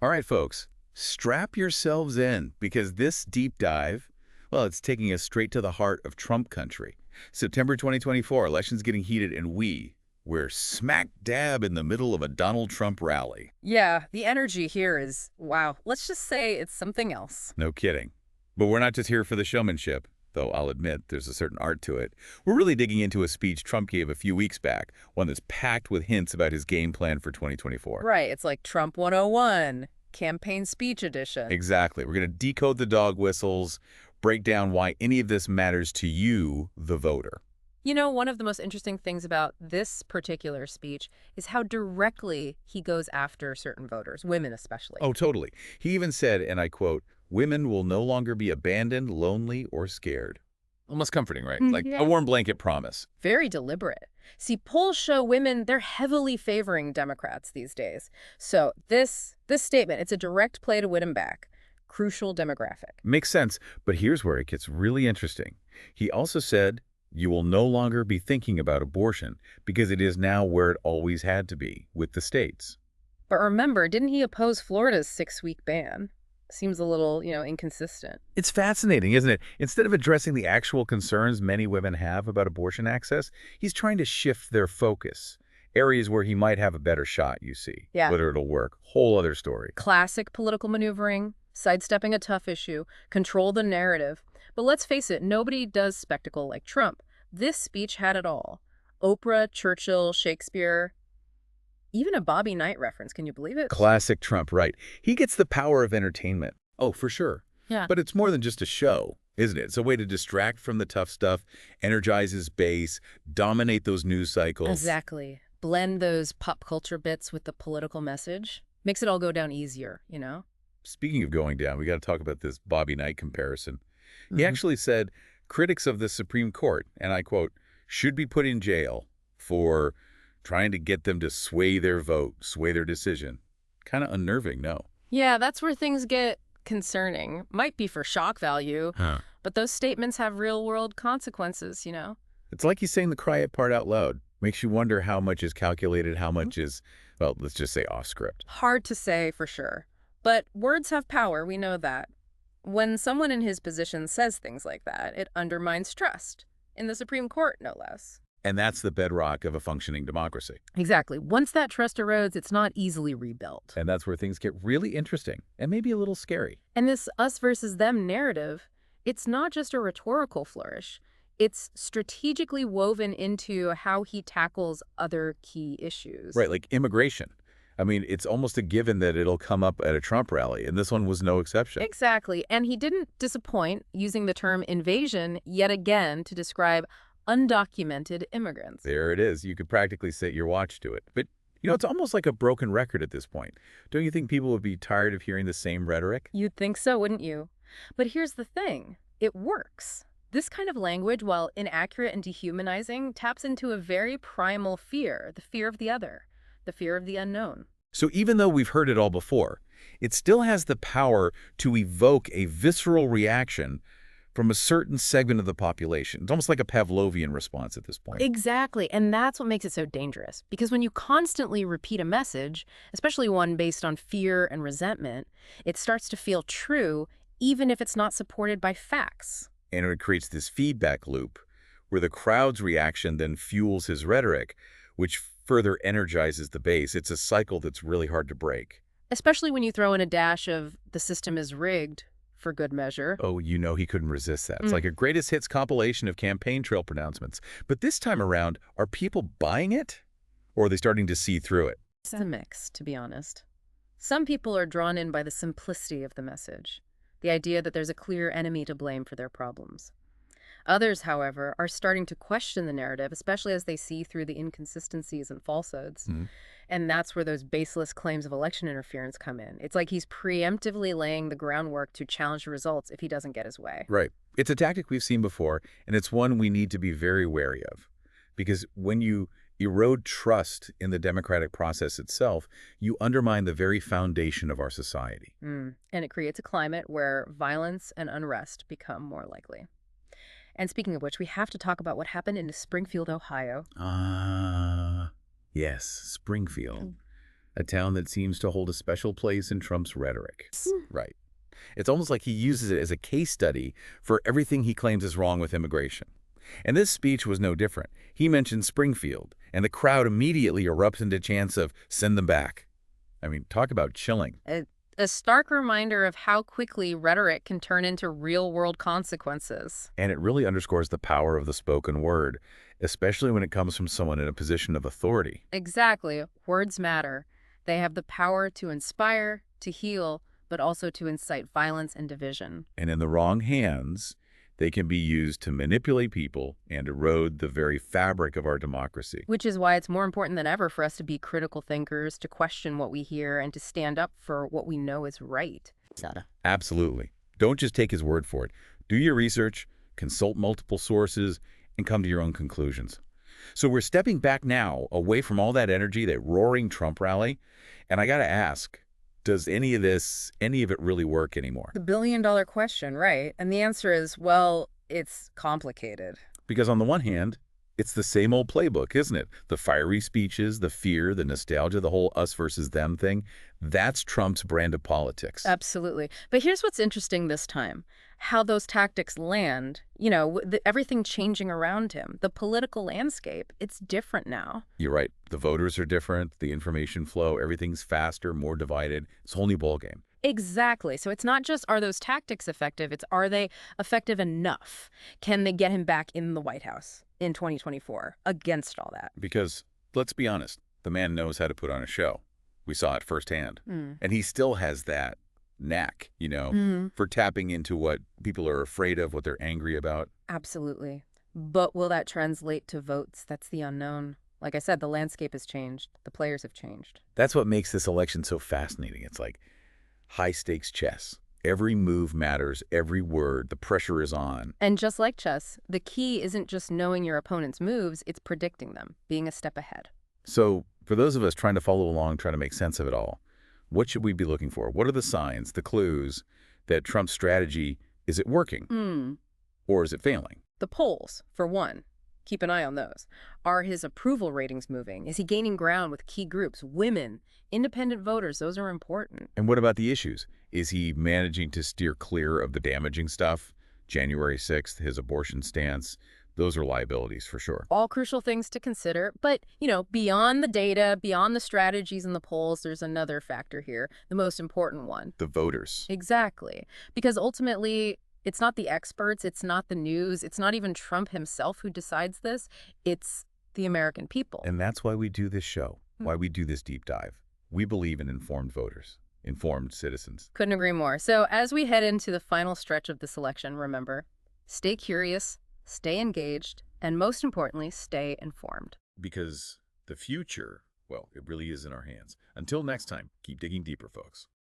All right, folks, strap yourselves in because this deep dive, well, it's taking us straight to the heart of Trump country. September 2024, elections getting heated, and we're smack dab in the middle of a Donald Trump rally. Yeah, the energy here is, wow, let's just say it's something else. No kidding. But we're not just here for the showmanship, though I'll admit there's a certain art to it. We're really digging into a speech Trump gave a few weeks back, one that's packed with hints about his game plan for 2024. Right, it's like Trump 101, campaign speech edition. Exactly. We're going to decode the dog whistles, break down why any of this matters to you, the voter. You know, one of the most interesting things about this particular speech is how directly he goes after certain voters, women especially. Oh, totally. He even said, and I quote, "Women will no longer be abandoned, lonely, or scared." Almost comforting, right? Like a Yeah. warm blanket promise. Very deliberate. See, polls show women, they're heavily favoring Democrats these days. So this statement, it's a direct play to win them back. Crucial demographic. Makes sense, but here's where it gets really interesting. He also said, "You will no longer be thinking about abortion because it is now where it always had to be, with the states." But remember, didn't he oppose Florida's 6-week ban? Seems a little, inconsistent. It's fascinating, isn't it? Instead of addressing the actual concerns many women have about abortion access, he's trying to shift their focus. Areas where he might have a better shot, you see. Yeah. Whether it'll work, whole other story. Classic political maneuvering, sidestepping a tough issue, control the narrative. But let's face it, nobody does spectacle like Trump. This speech had it all. Oprah, Churchill, Shakespeare, even a Bobby Knight reference. Can you believe it? Classic Trump, right. He gets the power of entertainment. Oh, for sure. Yeah. But it's more than just a show, isn't it? It's a way to distract from the tough stuff, energize his base, dominate those news cycles. Exactly. Blend those pop culture bits with the political message. Makes it all go down easier. Speaking of going down, we got to talk about this Bobby Knight comparison. He Mhm. actually said critics of the Supreme Court, and I quote, "should be put in jail for trying to get them to sway their vote, sway their decision." Kind of unnerving, no? Yeah, that's where things get concerning. Might be for shock value, Huh. but those statements have real-world consequences. It's like he's saying the quiet part out loud. Makes you wonder how much is calculated, how much is, well, let's just say off script. Hard to say for sure. But words have power, we know that. When someone in his position says things like that, it undermines trust. In the Supreme Court, no less. And that's the bedrock of a functioning democracy. Exactly. Once that trust erodes, it's not easily rebuilt. And that's where things get really interesting and maybe a little scary. And this us versus them narrative, it's not just a rhetorical flourish. It's strategically woven into how he tackles other key issues. Right, like immigration. I mean, it's almost a given that it'll come up at a Trump rally, and this one was no exception. Exactly. And he didn't disappoint using the term invasion yet again to describe undocumented immigrants. There it is. You could practically set your watch to it. But, it's almost like a broken record at this point. Don't you think people would be tired of hearing the same rhetoric? You'd think so, wouldn't you? But here's the thing. It works. This kind of language, while inaccurate and dehumanizing, taps into a very primal fear, the fear of the other, the fear of the unknown. So even though we've heard it all before, it still has the power to evoke a visceral reaction from a certain segment of the population. It's almost like a Pavlovian response at this point. Exactly. And that's what makes it so dangerous. Because when you constantly repeat a message, especially one based on fear and resentment, it starts to feel true, even if it's not supported by facts. And it creates this feedback loop where the crowd's reaction then fuels his rhetoric, which further energizes the base. It's a cycle that's really hard to break. Especially when you throw in a dash of the system is rigged for good measure. Oh, he couldn't resist that. It's like a greatest hits compilation of campaign trail pronouncements. But this time around, are people buying it? Or are they starting to see through it? It's a mix, to be honest. Some people are drawn in by the simplicity of the message, the idea that there's a clear enemy to blame for their problems. Others, however, are starting to question the narrative, especially as they see through the inconsistencies and falsehoods. And that's where those baseless claims of election interference come in. It's like he's preemptively laying the groundwork to challenge the results if he doesn't get his way. Right. It's a tactic we've seen before, and it's one we need to be very wary of. Because when you erode trust in the democratic process itself, you undermine the very foundation of our society. And it creates a climate where violence and unrest become more likely. And speaking of which, we have to talk about what happened in Springfield, Ohio. Yes, Springfield. A town that seems to hold a special place in Trump's rhetoric. Right. It's almost like he uses it as a case study for everything he claims is wrong with immigration. And this speech was no different. He mentioned Springfield, and the crowd immediately erupts into chants of "send them back." I mean, talk about chilling. A stark reminder of how quickly rhetoric can turn into real-world consequences. And it really underscores the power of the spoken word, especially when it comes from someone in a position of authority. Exactly. Words matter. They have the power to inspire, to heal, but also to incite violence and division. And in the wrong hands, they can be used to manipulate people and erode the very fabric of our democracy. Which is why it's more important than ever for us to be critical thinkers, to question what we hear, and to stand up for what we know is right. Absolutely. Don't just take his word for it. Do your research, consult multiple sources, and come to your own conclusions. So we're stepping back now, away from all that energy, that roaring Trump rally, and I got to ask, does any of it really work anymore? The billion-dollar question, right? And the answer is, well, it's complicated. Because on the one hand, it's the same old playbook, isn't it? The fiery speeches, the fear, the nostalgia, the whole us versus them thing. That's Trump's brand of politics. Absolutely. But here's what's interesting this time. How those tactics land, everything changing around him. The political landscape, it's different now. You're right. The voters are different. The information flow, everything's faster, more divided. It's a whole new ballgame. Exactly. So it's not just are those tactics effective, it's are they effective enough? Can they get him back in the White House in 2024 against all that? Because, let's be honest, the man knows how to put on a show. We saw it firsthand. And he still has that knack, for tapping into what people are afraid of, what they're angry about. Absolutely. But will that translate to votes? That's the unknown. Like I said, the landscape has changed. The players have changed. That's what makes this election so fascinating. It's like high-stakes chess. Every move matters, every word, the pressure is on. And just like chess, the key isn't just knowing your opponent's moves, it's predicting them, being a step ahead. So, for those of us trying to follow along, trying to make sense of it all, what should we be looking for? What are the signs, the clues that Trump's strategy, is it working? Or is it failing? The polls, for one. Keep an eye on those. Are his approval ratings moving? Is he gaining ground with key groups? Women, independent voters, those are important. And what about the issues? Is he managing to steer clear of the damaging stuff? January 6th, his abortion stance, those are liabilities for sure. All crucial things to consider. But, beyond the data, beyond the strategies and the polls, there's another factor here, the most important one. The voters. Exactly. Because ultimately, it's not the experts, it's not the news, it's not even Trump himself who decides this. It's the American people. And that's why we do this show, why we do this deep dive. We believe in informed voters, informed citizens. Couldn't agree more. So as we head into the final stretch of this election, remember, stay curious, stay engaged, and most importantly, stay informed. Because the future, well, it really is in our hands. Until next time, keep digging deeper, folks.